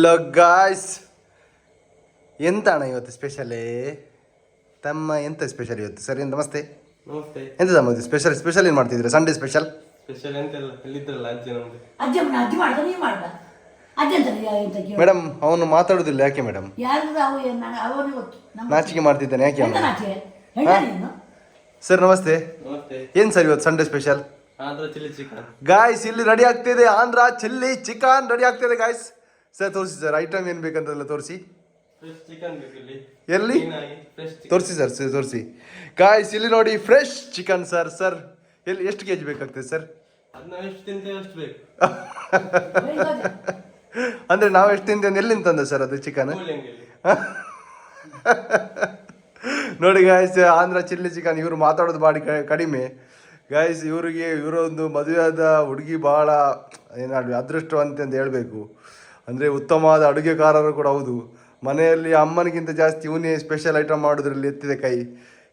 Hello guys, ಎಂತ ಅಣ್ಣ ಇವತ್ತು ಸ್ಪೆಷಲೇ? ತಮ್ಮ ಎಂತ ಸ್ಪೆಷಲ್ ಇವತ್ತು? ಸರಿ, ನಮಸ್ತೆ. ನಮಸ್ತೆ. ಎಂತ ತಮ್ಮ ಸ್ಪೆಷಲ್ ಏನು ಮಾಡ್ತಿದ್ದೀರಾ? ಸಂಡೇ ಸ್ಪೆಷಲ್ ಎಂತೆಲ್ಲ ಎಲ್ಲಿದ್ರಲ್ಲ ಅಜ್ಜಿ ನಮ್ದು. ಮೇಡಮ್ ಅವನು ಮಾತಾಡೋದಿಲ್ಲ ಯಾಕೆ ಮೇಡಮ್? ನಾಚಿಕೆ ಮಾಡ್ತಿದ್ದಾನೆ ಯಾಕೆ ಅವನು? ಸರ್ ನಮಸ್ತೆ. ನಮಸ್ತೆ. ಏನು ಸರ್ ಇವತ್ತು Sunday special? Andhra chilli chicken. Guys ಇಲ್ಲಿ ರೆಡಿ ಆಗ್ತಿದೆ, ಆಂಧ್ರ ಚಿಲ್ಲಿ ಚಿಕನ್ ರೆಡಿ ಆಗ್ತಿದೆ ಗಾಯ್ಸ್. ಸರ್ ತೋರಿಸಿ ಸರ್, ಐಟಮ್ ಏನು ಬೇಕಂತೆಲ್ಲ ತೋರಿಸಿ. ಫ್ರೆಶ್ ಚಿಕನ್ ಬೇಕಿಲ್ಲಿ. ಎಲ್ಲಿ ತೋರಿಸಿ ಸರ್, ತೋರಿಸಿ ಗಾಯ್ಸ್. ಇಲ್ಲಿ ನೋಡಿ ಫ್ರೆಶ್ ಚಿಕನ್ ಸರ್. ಸರ್ ಎಲ್ಲಿ ಎಷ್ಟು ಕೆಜಿ ಬೇಕಾಗ್ತದೆ ಸರ್? ಅದನ್ನ ಎಷ್ಟು ತಿಂತೇವೆ ಅಷ್ಟು ಬೇಕು. ಅಂದ್ರೆ ನಾವು ಎಷ್ಟು ತಿಂತೇವೆ, ಎಲ್ಲಿಂದ ತಂದ ಸರ್ ಅದು ಚಿಕನ್? ನೋಡಿ ಗಾಯ್ಸ್, ಆಂಧ್ರ ಚಿಲ್ಲಿ ಚಿಕನ್. ಇವರು ಮಾತಾಡೋದು ಬಾಡಿ ಕಡಿಮೆ ಗಾಯ್ಸ್. ಇವರೊಂದು ಮದುವೆಯಾದ ಹುಡುಗಿ ಭಾಳ ಏನಾದ್ರು ಅದೃಷ್ಟವಂತ ಅಂತ ಹೇಳಬೇಕು. ಅಂದರೆ ಉತ್ತಮವಾದ ಅಡುಗೆಕಾರರು ಕೂಡ ಹೌದು. ಮನೆಯಲ್ಲಿ ಅಮ್ಮನಿಗಿಂತ ಜಾಸ್ತಿ ಇವನೇ ಸ್ಪೆಷಲ್ ಐಟಮ್ ಮಾಡೋದ್ರಲ್ಲಿ ಎತ್ತಿದೆ ಕೈ.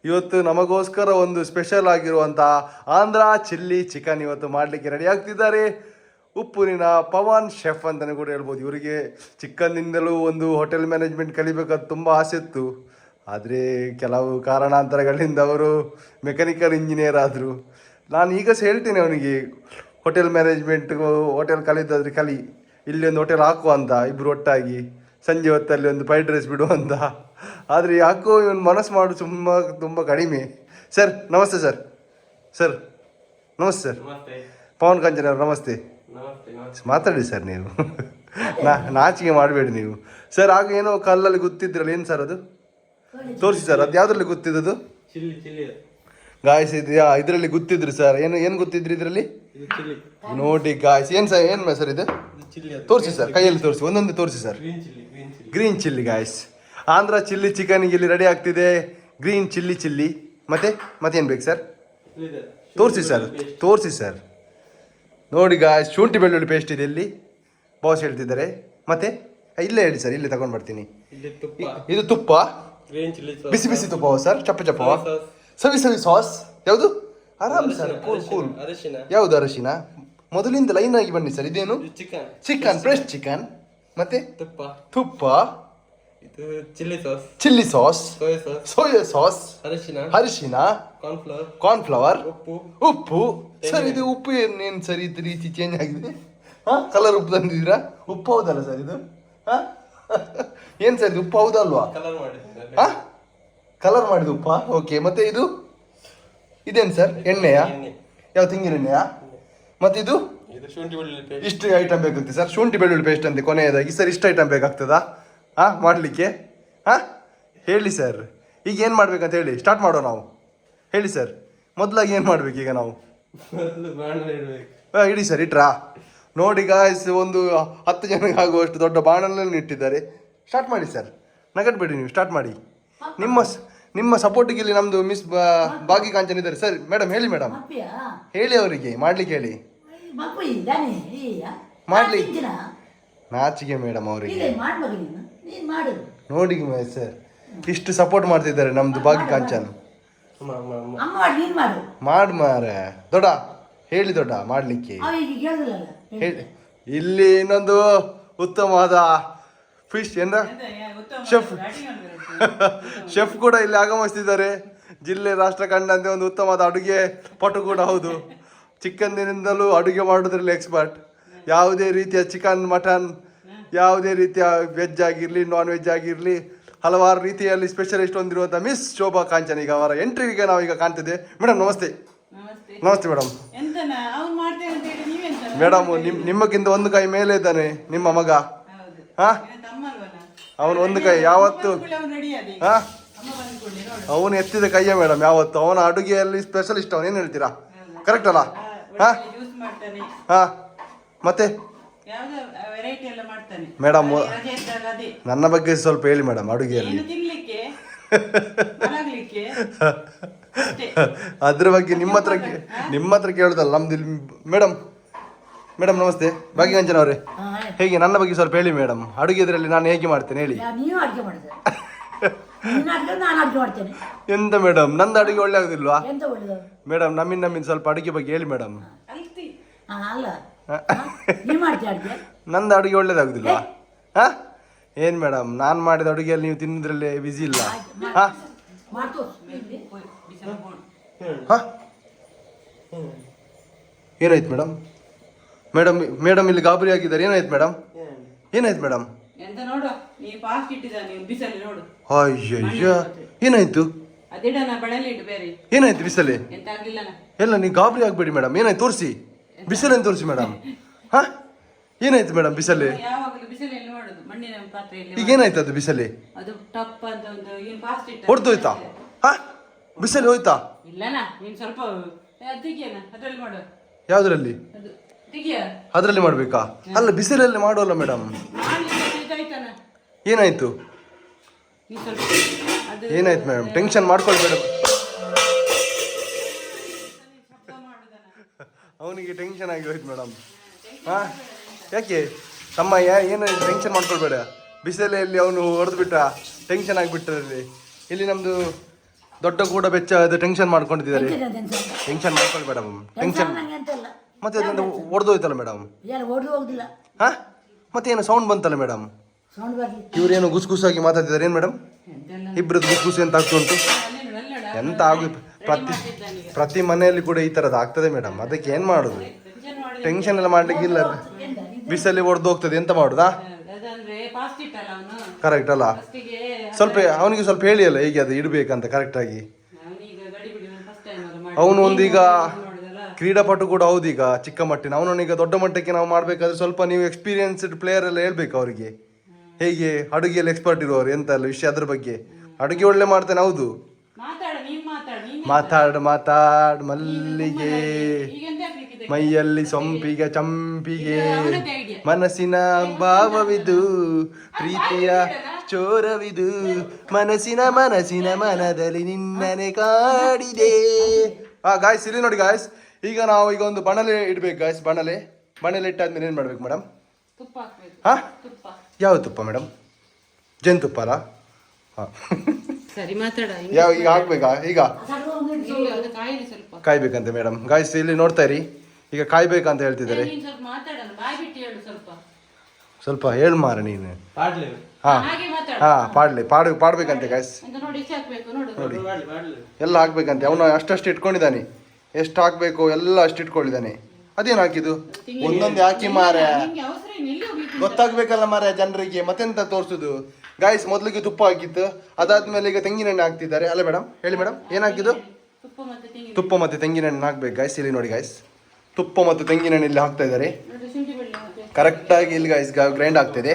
ಇವತ್ತು ನಮಗೋಸ್ಕರ ಒಂದು ಸ್ಪೆಷಲ್ ಆಗಿರುವಂಥ ಆಂಧ್ರ ಚಿಲ್ಲಿ ಚಿಕನ್ ಇವತ್ತು ಮಾಡಲಿಕ್ಕೆ ರೆಡಿ ಆಗ್ತಿದ್ದಾರೆ. ಉಪ್ಪೂರಿನ ಪವನ್ ಶೆಫ್ ಅಂತಲೇ ಕೂಡ ಹೇಳ್ಬೋದು. ಇವರಿಗೆ ಚಿಕ್ಕಂದಿಂದಲೂ ಒಂದು ಹೋಟೆಲ್ ಮ್ಯಾನೇಜ್ಮೆಂಟ್ ಕಲಿಬೇಕಂತ ತುಂಬ ಆಸೆ ಇತ್ತು. ಆದರೆ ಕೆಲವು ಕಾರಣಾಂತರಗಳಿಂದ ಅವರು ಮೆಕ್ಯಾನಿಕಲ್ ಇಂಜಿನಿಯರ್ ಆದರು. ನಾನು ಈಗ ಸಹ ಹೇಳ್ತೀನಿ ಅವನಿಗೆ, ಹೋಟೆಲ್ ಮ್ಯಾನೇಜ್ಮೆಂಟ್ ಹೋಟೆಲ್ ಕಲಿತಾದ್ರೆ ಕಲಿ, ಇಲ್ಲಿ ಒಂದು ಹೋಟೆಲ್ ಹಾಕುವ ಅಂತ, ಇಬ್ಬರು ಒಟ್ಟಾಗಿ ಸಂಜೆ ಹೊತ್ತಲ್ಲಿ ಒಂದು ಫ್ರೈಡ್ ರೈಸ್ ಬಿಡುವಂತ. ಆದರೆ ಯಾಕೋ ಇವನು ಮನಸ್ಸು ಮಾಡು ತುಂಬ ಕಡಿಮೆ. ಸರ್ ನಮಸ್ತೆ ಸರ್. ಸರ್ ನಮಸ್ತೆ ಸರ್. ಪವನ್ ಕಾಂಚನ್ ಅವರು ನಮಸ್ತೆ. ಮಾತಾಡಿ ಸರ್ ನೀವು. ನಾಚಿಕೆ ಮಾಡಬೇಡಿ ನೀವು ಸರ್. ಆಗ ಏನೋ ಕಲ್ಲಲ್ಲಿ ಗೊತ್ತಿದ್ರಲ್ಲ, ಏನು ಸರ್ ಅದು? ತೋರಿಸಿ ಸರ್, ಅದು ಯಾವುದ್ರಲ್ಲಿ ಗೊತ್ತಿದ್ದದು? ಗಾಯ್ಸ್ ಇದರಲ್ಲಿ ಗೊತ್ತಿದ್ರಿ ಸರ್. ಏನು ಗೊತ್ತಿದ್ರಿ ಇದರಲ್ಲಿ? ನೋಡಿ ಗಾಯ್ಸ್, ಏನು ಸರ್, ಏನು ಸರ್ ಇದು? ತೋರಿಸಿ ಸರ್, ಕೈಯಲ್ಲಿ ತೋರಿಸಿ, ಒಂದೊಂದು ತೋರಿಸಿ sir. Green chilli guys. Andhra chilli ಚಿಕನ್ಗೆ ಇಲ್ಲಿ ರೆಡಿ ಆಗ್ತಿದೆ. ಗ್ರೀನ್ ಚಿಲ್ಲಿ ಮತ್ತೇನು ಬೇಕು ಸರ್? ತೋರಿಸಿ ಸರ್, ತೋರಿಸಿ ಸರ್. ನೋಡಿ ಗಾಯ್ಸ್, ಶುಂಠಿ ಬೆಳ್ಳುಳ್ಳಿ ಪೇಸ್ಟ್ ಇದೆ ಇಲ್ಲಿ, ಬಾಸ್ ಹೇಳ್ತಿದ್ದಾರೆ. ಮತ್ತೆ ಇಲ್ಲೇ ಹೇಳಿ ಸರ್, ಇಲ್ಲೇ ತಗೊಂಡು ಬರ್ತೀನಿ. ಇದು ತುಪ್ಪ, ಬಿಸಿ ಬಿಸಿ ತುಪ್ಪ ಸರ್, ಚಪ್ಪವ, ಸವಿ ಸಾಸ್. ಯಾವುದು? ಆರಾಮ್ ಸರ್, ಕೂಲ್. ಯಾವುದು ಅರಶಿನ? ಮೊದಲಿಂದ ಲೈನ್ ಆಗಿ ಬನ್ನಿ ಸರ್. ಇದೇನು? Chicken, fresh chicken. ಮತ್ತೆ ತುಪ್ಪ, ಚಿಲ್ಲಿ ಸಾಸ್, ಸೋಯಾ ಸಾಸ್, ಅರಿಶಿನ, ಕಾರ್ನ್ಫ್ಲವರ್, ಉಪ್ಪು. ಸರ್ ಇದು ಉಪ್ಪು ಏನೇನು ಸರ್ ಈ ರೀತಿ ಚೇಂಜ್ ಆಗಿದೆ? ಕಲರ್ ಉಪ್ಪು ತಂದಿದ್ದೀರಾ? ಉಪ್ಪು ಹೌದಲ್ಲ ಸರ್ ಇದು? ಏನು ಸರ್ ಇದು ಉಪ್ಪು ಹೌದಲ್ವಾ? ಕಲರ್ ಮಾಡಿದ ಉಪ್ಪ. ಓಕೆ. ಮತ್ತೆ ಇದೇನು ಸರ್? ಎಣ್ಣೆಯಾ? ಯಾವ ತೆಂಗಿನ ಎಣ್ಣೆಯಾ? ಮತ್ತೆ ಇದು ಇಷ್ಟು ಐಟಮ್ ಬೇಕಾಗ್ತದೆ ಸರ್. ಶುಂಠಿ ಬೆಳ್ಳುಳ್ಳಿ ಪೇಸ್ಟ್ ಅಂತೆ ಕೊನೆಯದಾಗಿ ಸರ್. ಇಷ್ಟು ಐಟಮ್ ಬೇಕಾಗ್ತದಾ ಮಾಡಲಿಕ್ಕೆ? ಹೇಳಿ ಸರ್, ಈಗ ಏನು ಮಾಡ್ಬೇಕಂತ ಹೇಳಿ, ಸ್ಟಾರ್ಟ್ ಮಾಡೋ ನಾವು. ಹೇಳಿ ಸರ್, ಮೊದಲಾಗಿ ಏನು ಮಾಡ್ಬೇಕು ಈಗ ನಾವು? ಇಡಿ ಸರ್, ಇಟ್ರಾ? ನೋಡಿ ಗಾಯ್ಸ್, ಒಂದು 10 ಜನಕ್ಕೆ ಆಗುವಷ್ಟು ದೊಡ್ಡ ಬಾಣಲನ್ನು ಇಟ್ಟಿದ್ದಾರೆ. ಸ್ಟಾರ್ಟ್ ಮಾಡಿ ಸರ್, ನಗಟ್ಬೇಡಿ ನೀವು, ಸ್ಟಾರ್ಟ್ ಮಾಡಿ. ನಿಮ್ಮ ಸಪೋರ್ಟಿಗೆ ಇಲ್ಲಿ ನಮ್ಮದು ಮಿಸ್ ಭಾಗಿ ಕಾಂಚನ್ ಇದ್ದಾರೆ ಸರ್. ಮೇಡಮ್ ಹೇಳಿ, ಮೇಡಮ್ ಹೇಳಿ ಅವರಿಗೆ ಮಾಡ್ಲಿಕ್ಕೆ ಹೇಳಿ. ಮಾಡ್ಲಿ, ನಾಚಿಗೆ ಮೇಡಮ್ ಅವರಿಗೆ. ನೋಡಿ ಸರ್, ಇಷ್ಟು ಸಪೋರ್ಟ್ ಮಾಡ್ತಿದ್ದಾರೆ ನಮ್ದು ಭಾಗಿ ಕಾಂಚನ್. ಮಾರೆ ದೊಡ್ಡ ಹೇಳಿ, ದೊಡ್ಡ ಮಾಡ್ಲಿಕ್ಕೆ ಹೇಳಿ. ಇಲ್ಲಿ ಇನ್ನೊಂದು ಉತ್ತಮವಾದ ಫಿಶ್ ಶೆಫ್ ಕೂಡ ಇಲ್ಲಿ ಆಗಮಿಸ್ತಿದ್ದಾರೆ. ಜಿಲ್ಲೆ ರಾಷ್ಟ್ರ ಕಂಡಂತೆ ಒಂದು ಉತ್ತಮವಾದ ಅಡುಗೆ ಪಟು ಕೂಡ ಹೌದು. ಚಿಕ್ಕಂದಿನಿಂದಲೂ ಅಡುಗೆ ಮಾಡೋದ್ರಲ್ಲಿ ಎಕ್ಸ್ಪರ್ಟ್. ಯಾವುದೇ ರೀತಿಯ ಚಿಕನ್, ಮಟನ್, ಯಾವುದೇ ರೀತಿಯ ವೆಜ್ ಆಗಿರಲಿ, ನಾನ್ ವೆಜ್ ಆಗಿರಲಿ, ಹಲವಾರು ರೀತಿಯಲ್ಲಿ ಸ್ಪೆಷಲಿಸ್ಟ್ ಹೊಂದಿರುವಂಥ ಮಿಸ್ ಶೋಭಾ ಕಾಂಚನ್ ಈಗ ಅವರ ಎಂಟ್ರಿಗೆ ನಾವೀಗ ಕಾಣ್ತಿದ್ದೆ. ಮೇಡಮ್ ನಮಸ್ತೆ. ನಮಸ್ತೆ ಮೇಡಮ್. ಮೇಡಮ್ ನಿಮ್ಮಕ್ಕಿಂತ ಒಂದು ಕೈ ಮೇಲೆ ಇದ್ದಾನೆ ನಿಮ್ಮ ಮಗ. ಅವನು ಒಂದು ಕೈ ಯಾವತ್ತು ಅವನು ಎತ್ತಿದ ಕೈಯ ಮೇಡಮ್ ಯಾವತ್ತು. ಅವನ ಅಡುಗೆಯಲ್ಲಿ ಸ್ಪೆಷಲಿಸ್ಟ್. ಅವನು ಏನು ಹೇಳ್ತೀರಾ? ಕರೆಕ್ಟ್ ಅಲ್ಲ? ಮತ್ತೆ ಮೇಡಮ್ ನನ್ನ ಬಗ್ಗೆ ಸ್ವಲ್ಪ ಹೇಳಿ ಮೇಡಮ್ ಅಡುಗೆಯಲ್ಲಿ. ಅದ್ರ ಬಗ್ಗೆ ನಿಮ್ಮ ಹತ್ರ ಕೇಳುದಲ್ಲ ನಮ್ದು ಇಲ್ಲಿ. ಮೇಡಮ್ ನಮಸ್ತೆ. ಭಾಗ್ಯಕಾಂಚನ್ ಅವರೇ, ಹೇಗೆ ನನ್ನ ಬಗ್ಗೆ ಸ್ವಲ್ಪ ಹೇಳಿ ಮೇಡಮ್. ಅಡುಗೆ ಇದರಲ್ಲಿ ನಾನು ಹೇಗೆ ಮಾಡ್ತೇನೆ ಹೇಳಿ. ಎಂತ ಮೇಡಮ್, ನಂದು ಅಡುಗೆ ಒಳ್ಳೆ ಆಗುದಿಲ್ವಾ ಮೇಡಮ್? ನಮ್ಮಿಂದ ಸ್ವಲ್ಪ ಅಡುಗೆ ಬಗ್ಗೆ ಹೇಳಿ ಮೇಡಮ್. ಅಲ್ಲ ನೀ ಮಾಡ್ತೀಯ ಅಡುಗೆ? ನಂದು ಅಡುಗೆ ಒಳ್ಳೇದಾಗುದಿಲ್ವಾ? ಹಾ ಏನು ಮೇಡಮ್ ನಾನು ಮಾಡಿದ ಅಡುಗೆಯಲ್ಲಿ ನೀವು ತಿನ್ನೋದ್ರಲ್ಲಿ ಬಿಸಿ ಇಲ್ಲ ಹಾ ಹಾ ಏನಾಯ್ತು ಮೇಡಮ್ ಮೇಡಮ್ ಮೇಡಮ್ ಇಲ್ಲಿ ಗಾಬರಿ ಆಗಿದ್ದಾರೆ ಏನಾಯ್ತು ಮೇಡಮ್ ಏನಾಯ್ತು ಮೇಡಮ್ ಎಂತ ನೋಡು ನೀ ಫಾಸ್ಟ್ ಇಟ್ಟಿದ ನೀವು ಬಿಸಲಿ ನೋಡು ಅಯ್ಯಯ್ಯ ಏನಾಯ್ತು ಅದಿಡನ ಬಡಲಿ ಇಟ್ಟು ಬೇರೆ ಏನಾಯ್ತು ಬಿಸಲಿ ಎಂತ ಆಗ್ಲಿಲ್ಲನ ಎಲ್ಲ ನೀವು ಗಾಬರಿ ಆಗಬೇಡಿ ಮೇಡಮ್ ಏನಾಯ್ತು ತೋರಿಸಿ ಬಿಸಿಲೇನು ತೋರಿಸಿ ಮೇಡಮ್ ಹಾ ಏನಾಯ್ತು ಮೇಡಮ್ ಬಿಸಲಿ ಯಾವಾಗಲೂ ಬಿಸಿಲಲ್ಲಿ ನೋಡುದು ಮಣ್ಣಿನ ಪಾತ್ರೆಯಲ್ಲಿ ಈಗ ಏನಾಯ್ತು ಅದು ಬಿಸಲಿ ಅದು ಟಪ್ ಅಂತ ಒಂದು ಏನು ಫಾಸ್ಟ್ ಇಟ್ಟ ಹೊಡೆದೋಯ್ತಾ ಹಾ ಬಿಸಲಿ ಹೋಯ್ತಾ ಇಲ್ಲನಾ ನೀನ್ ಸ್ವಲ್ಪ ತೆಗಿಯನ ಅದ್ರಲ್ಲಿ ಮಾಡು ಯಾವ್ದ್ರಲ್ಲಿ ಅದು ತೆಗಿಯ ಅದರಲ್ಲಿ ಮಾಡ್ಬೇಕಾ ಅಲ್ಲ ಬಿಸಿಲಲ್ಲಿ ಮಾಡೋಲ್ಲ ಮೇಡಮ್ ಇದಾಯ್ತಾನ ಏನಾಯ್ತು ನೀ ಸ್ವಲ್ಪ ಅದು ಏನಾಯ್ತು ಮೇಡಮ್ ಟೆನ್ಷನ್ ಮಾಡ್ಕೊಳ್ಬೇಡ ಶಬ್ದ ಮಾಡುದನ ಅವನಿಗೆ ಟೆನ್ಷನ್ ಆಗಿ ಹೋಯ್ತು ಮೇಡಮ್ ಹಾ ಯಾಕೆ ತಮ್ಮ ಏನು ಟೆನ್ಷನ್ ಮಾಡ್ಕೊಳ್ಬೇಡ ಬಿಸಿಲಲ್ಲಿ ಅವನು ಹೊಡೆದ್ಬಿಟ್ಟ ಟೆನ್ಷನ್ ಆಗಿಬಿಟ್ಟರಲ್ಲಿ ಇಲ್ಲಿ ನಮ್ದು ದೊಡ್ಡ ಕೂಡ ಬೆಚ್ಚ ಅದು ಟೆನ್ಷನ್ ಮಾಡ್ಕೊಂಡಿದ್ದಾರೆ ಟೆನ್ಷನ್ ಮಾಡ್ಕೊಳ್ಬೇಡ ಟೆನ್ಷನ್ ಮತ್ತೆ ಅದರಿಂದ ಹೊಡೆದೋಯ್ತಲ್ಲ ಮೇಡಮ್ ಹಾ ಮತ್ತೇನು ಸೌಂಡ್ ಬಂತಲ್ಲ ಮೇಡಮ್ ಇವ್ರೇನು ಗುಸ್ಗುಸಾಗಿ ಮಾತಾಡ್ತಿದ್ದಾರೆ ಏನು ಮೇಡಮ್ ಇಬ್ಬರದ್ದು ಗುಸ್ಗುಸು ಎಂತ ಆಗ್ತುಂಟು ಎಂತ ಆಗುತ್ತೆ ಪ್ರತಿ ಮನೆಯಲ್ಲಿ ಕೂಡ ಈ ಥರದ್ದು ಆಗ್ತದೆ ಮೇಡಮ್ ಅದಕ್ಕೆ ಏನು ಮಾಡೋದು ಟೆನ್ಷನ್ ಎಲ್ಲ ಮಾಡ್ಲಿಕ್ಕಿಲ್ಲ ಬಿಸಲ್ಲಿ ಹೊಡೆದು ಹೋಗ್ತದೆ ಎಂತ ಮಾಡುದಾ ಅದಂದ್ರೆ ಫಾಸ್ಟ್ ಇಟ್ಟಲ್ಲ ಅವನು ಕರೆಕ್ಟ್ ಅಲ್ಲ ಫಸ್ಟಿಗೆ ಸ್ವಲ್ಪ ಅವನಿಗೆ ಸ್ವಲ್ಪ ಹೇಳಿ ಅಲ್ಲ ಹೇಗೆ ಅದು ಇಡಬೇಕಂತ ಕರೆಕ್ಟಾಗಿ ಅವನೀಗ ಗಡಿ ಬಿಡಿ ಫಸ್ಟ್ ಟೈಮ್ ಅದು ಮಾಡಿ ಅವನು ಒಂದೀಗ ನೋಡಿದಲ್ಲ ಕ್ರೀಡಾಪಟು ಕೂಡ ಹೌದೀಗ ಚಿಕ್ಕ ಮಟ್ಟಿನ ಅವನೀಗ ದೊಡ್ಡ ಮಟ್ಟಕ್ಕೆ ನಾವು ಮಾಡಬೇಕಾದ್ರೆ ಸ್ವಲ್ಪ ನೀವು ಎಕ್ಸ್ಪೀರಿಯನ್ಸ್ಡ್ ಪ್ಲೇಯರ್ ಎಲ್ಲ ಹೇಳ್ಬೇಕು ಅವರಿಗೆ ಹೇಗೆ ಅಡುಗೆಯಲ್ಲಿ ಎಕ್ಸ್ಪರ್ಟ್ ಇರುವವರು ಎಂತ ಎಲ್ಲ ವಿಷಯ ಅದ್ರ ಬಗ್ಗೆ ಅಡುಗೆ ಒಳ್ಳೆ ಮಾಡ್ತಾನೆ ಹೌದು ಮಾತಾಡು ನೀನ್ ಮಾತಾಡು ನೀನ್ ಮಾತಾಡ್ ಮಲ್ಲಿಗೆ ಈಗ ಎಂತ ಹಾಕ್ಲಿಕ್ಕಿದೆ ಮೈಯಲ್ಲಿ ಸೊಂಪಿಗೆ ಚಂಪಿಗೆ ಅವನದೇ idea. ಮನಸ್ಸಿನ ಭಾವವಿದು ಪ್ರೀತಿಯ ಚೋರವಿದು ಮನಸ್ಸಿನ ಮನದಲ್ಲಿ ನಿನ್ನನೆ ಕಾಡಿದೆ ಗಾಯ್ಸ್ ಇಲ್ಲಿ ನೋಡಿ ಗಾಯ್ಸ್ ಈಗ ನಾವು ಈಗ ಒಂದು ಬಣಲೆ ಇಡ್ಬೇಕು ಗಾಯ್ಸ್ ಬಣಲೆ ಇಟ್ಟಾದ್ಮೇಲೆ ಏನು ಮಾಡ್ಬೇಕು ಮೇಡಮ್ ತುಪ್ಪ ಹಾಕ್ಬೇಕು ಹಾ ತುಪ್ಪ ಯಾವ ತುಪ್ಪ ಮೇಡಮ್ ಜೇನುತುಪ್ಪ ಅಲ್ಲ ಹಾಂ ಸರಿ ಮಾತಾಡ ಯಾವ ಈಗ ಹಾಕ್ಬೇಕಾ ಈಗ ಅದು ಕಾಯಿಲಿ ಸ್ವಲ್ಪ ಕಾಯ್ಬೇಕಂತೆ ಮೇಡಮ್ ಗಾಯ್ಸ್ ಇಲ್ಲಿ ನೋಡ್ತಾ ಇರಿ ಈಗ ಕಾಯ್ಬೇಕಂತ ಹೇಳ್ತಿದ್ದಾರೆ ನೀನ್ ಸ್ವಲ್ಪ ಮಾತಾಡೋಣ ಬಾಯ್ ಬಿಟ್ಟು ಹೇಳು ಸ್ವಲ್ಪ ಸ್ವಲ್ಪ ಹೇಳ್ ಮಾರ ನೀನು ಪಾಡ್ಲೆ ಹಾ ಹಾಗೆ ಮಾತಾಡು ಹಾ ಪಾಡ್ಬೇಕಂತೆ ಗಾಯ್ಸ್ ಅಂತ ನೋಡಿ ಎಷ್ಟು ಹಾಕ್ಬೇಕು ನೋಡು ಪಾಡ್ಲೆ ಎಲ್ಲ ಹಾಕ್ಬೇಕಂತೆ ಅವನು ಅಷ್ಟಷ್ಟು ಇಟ್ಕೊಂಡಿದ್ದಾನೆ ಎಷ್ಟು ಹಾಕ್ಬೇಕು ಎಲ್ಲ ಅಷ್ಟು ಇಟ್ಕೊಂಡಿದ್ದಾನೆ ಅದೇನು ಹಾಕಿದ್ದು ಒಂದೊಂದು ಹಾಕಿ ಮಾರೆ ನಿಂಗೆ ಅವಸರ ಏನು ಎಲ್ಲಿ ಹೋಗ್ಲಿಕ್ಕೆ ಗೊತ್ತಾಗ್ಬೇಕಲ್ಲ ಮಾರೆ ಜನರಿಗೆ ಮತ್ತೆಂತ ತೋರಿಸುದು ಗಾಯ್ಸ್ ಮೊದಲಿಗೆ ತುಪ್ಪ ಹಾಕಿತ್ತು ಅದಾದ್ಮೇಲೆ ಈಗ ತೆಂಗಿನೆಣ್ಣೆ ಹಾಕ್ತಿದ್ದಾರೆ ಅಲ್ಲ ಮೇಡಮ್ ಹೇಳಿ ಮೇಡಮ್ ಏನು ಹಾಕಿದ್ದು ತುಪ್ಪ ಮತ್ತೆ ತೆಂಗಿನ ತುಪ್ಪ ಮತ್ತು ತೆಂಗಿನೆಣ್ಣೆ ಹಾಕ್ಬೇಕು ಗಾಯ್ಸ್ ಇಲ್ಲಿ ನೋಡಿ ಗಾಯ್ಸ್ ತುಪ್ಪ ಮತ್ತು ತೆಂಗಿನೆಣ್ಣೆ ಇಲ್ಲಿ ಹಾಕ್ತಾ ಇದ್ದಾರೆ ನೋಡಿ ಶುಂಠಿ ಬೆಳ್ಳುಳ್ಳಿ ಹಾಕ್ಬೇಕು. ಕರೆಕ್ಟಾಗಿ ಇಲ್ಲಿ ಗಾಯ್ಸ್ ಗ್ರೈಂಡ್ ಆಗ್ತಿದೆ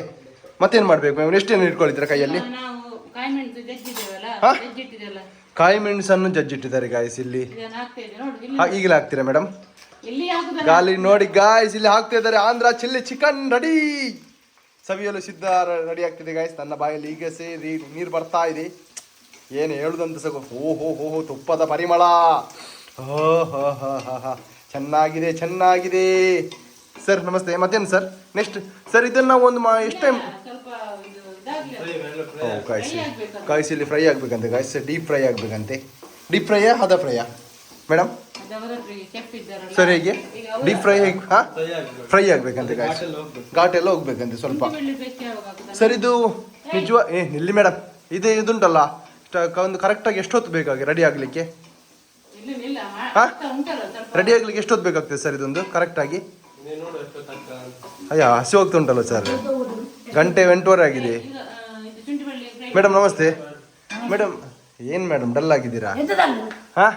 ಮತ್ತೇನು ಮಾಡ್ಬೇಕು ಮ್ಯಾಮ್ ಎಷ್ಟೇನು ಇಟ್ಕೊಳ್ತೀರಾ ಕೈಯಲ್ಲಿ ನಾವು ಕಾಯಿ ಮೆಣಸು ಜಜ್ಜಿದ್ದೇವಲ್ಲ ಹಾ? ಜಜ್ಜಿಟ್ಟಿದೆಲ್ಲ ಕಾಯಿ ಮೆಣಸನ್ನು ಜಜ್ಜಿಟ್ಟಿದ್ದಾರೆ ಗಾಯ್ಸ್ ಇಲ್ಲಿ ಇದನ್ನ ಹಾಕ್ತಾ ಇದ್ದೆ ನೋಡು ಇಲ್ಲಿ ಈಗಲೇ ಹಾಕ್ತೀರಾ ಮೇಡಮ್ ಎಲ್ಲಿ ಹಾಕುದಲ್ಲ ಗಾಲಿ ನೋಡಿ ಗಾಯ್ಸ್ ಇಲ್ಲಿ ಹಾಕ್ತಾ ಇದ್ದಾರೆ ಆಂಧ್ರ ಚಿಲ್ಲಿ ಚಿಕನ್ ರೆಡಿ ಸವಿಯಲು ಸಿದ್ಧ ರೆಡಿ ಆಗ್ತಿದೆ ಗಾಯ್ಸ್ ನನ್ನ ಬಾಯಲ್ಲಿ ಈಗ ಸೇರಿ ನೀರು ಬರ್ತಾ ಇದೆ ಏನು ಹೇಳುದಂತ ಸಹ ಓಹೋ ತುಪ್ಪದ ಪರಿಮಳ ಚೆನ್ನಾಗಿದೆ ಸರ್ ನಮಸ್ತೆ ಮತ್ತೇನು ಸರ್ ನೆಕ್ಸ್ಟ್ ಸರ್ ಇದನ್ನ ನಾವು ಒಂದು ಎಷ್ಟು ಟೈಮ್ ಸ್ವಲ್ಪ ಇದು ಇದಾಗ್ಲಿ ಕಾಯಿಸಿ ಇಲ್ಲಿ ಫ್ರೈ ಆಗ್ಬೇಕಂತೆ ಗಾಯ್ಸ್ ಡೀಪ್ ಫ್ರೈ ಆಗ್ಬೇಕಂತೆ ಡೀಪ್ ಫ್ರೈಯಾ ಹದ ಫ್ರೈಯಾ ಮೇಡಮ್ ಅದವರೊಟ್ಟಿಗೆ ಚೆಫ್ ಇದ್ದಾರಲ್ಲ ಸರ್ ಹೇಗೆ ಡೀಪ್ ಫ್ರೈ ಹೇಗೆ ಹಾಂ ಫ್ರೈ ಆಗ್ಬೇಕು ಫ್ರೈ ಆಗ್ಬೇಕಂತೆ ಗಾಯ್ಸ್ ಘಾಟೆಲ್ಲ ಹೋಗ್ಬೇಕು ಘಾಟ್ ಎಲ್ಲ ಹೋಗ್ಬೇಕಂತೆ ಸ್ವಲ್ಪ ಬೆಳ್ಳುಳ್ಳಿ ಪೇಸ್ಟ್ ಯಾವಾಗ ಹಾಕುದಲ್ಲ ಸರ್ ಇದು ನಿಲ್ಲಿ ಮೇಡಮ್ ಇದುಂಟಲ್ಲ ಒಂದು ಕರೆಕ್ಟಾಗಿ ಎಷ್ಟೊತ್ತು ಬೇಕಾಗಿ ರೆಡಿ ಆಗಲಿಕ್ಕೆ ಇಲ್ಲಿ ಇಲ್ಲ ಹಾ? ಉಂಟಲ್ಲ ಸ್ವಲ್ಪ ರೆಡಿ ಆಗ್ಲಿಕ್ಕೆ ಎಷ್ಟೊತ್ತು ಬೇಕಾಗ್ತದೆ ಸರ್ ಇದೊಂದು ಕರೆಕ್ಟಾಗಿ ನೀನು ನೋಡು ಎಷ್ಟೊತ್ತಾಗ್ತದೆ ಅಂತ ಅಯ್ಯ ಹಸಿ ಹೋಗ್ತಾ ಉಂಟಲ್ಲ ಸರ್ ಗಂಟೆ 8:15 ಆಗಿದೆ ಈಗ ಇದು ಶುಂಠಿ ಬೆಳ್ಳುಳ್ಳಿ ಫ್ರೈ ಮೇಡಮ್ ನಮಸ್ತೆ ಮೇಡಮ್ ಏನು ಮೇಡಮ್ ಡಲ್ ಆಗಿದ್ದೀರಾ ಹಾ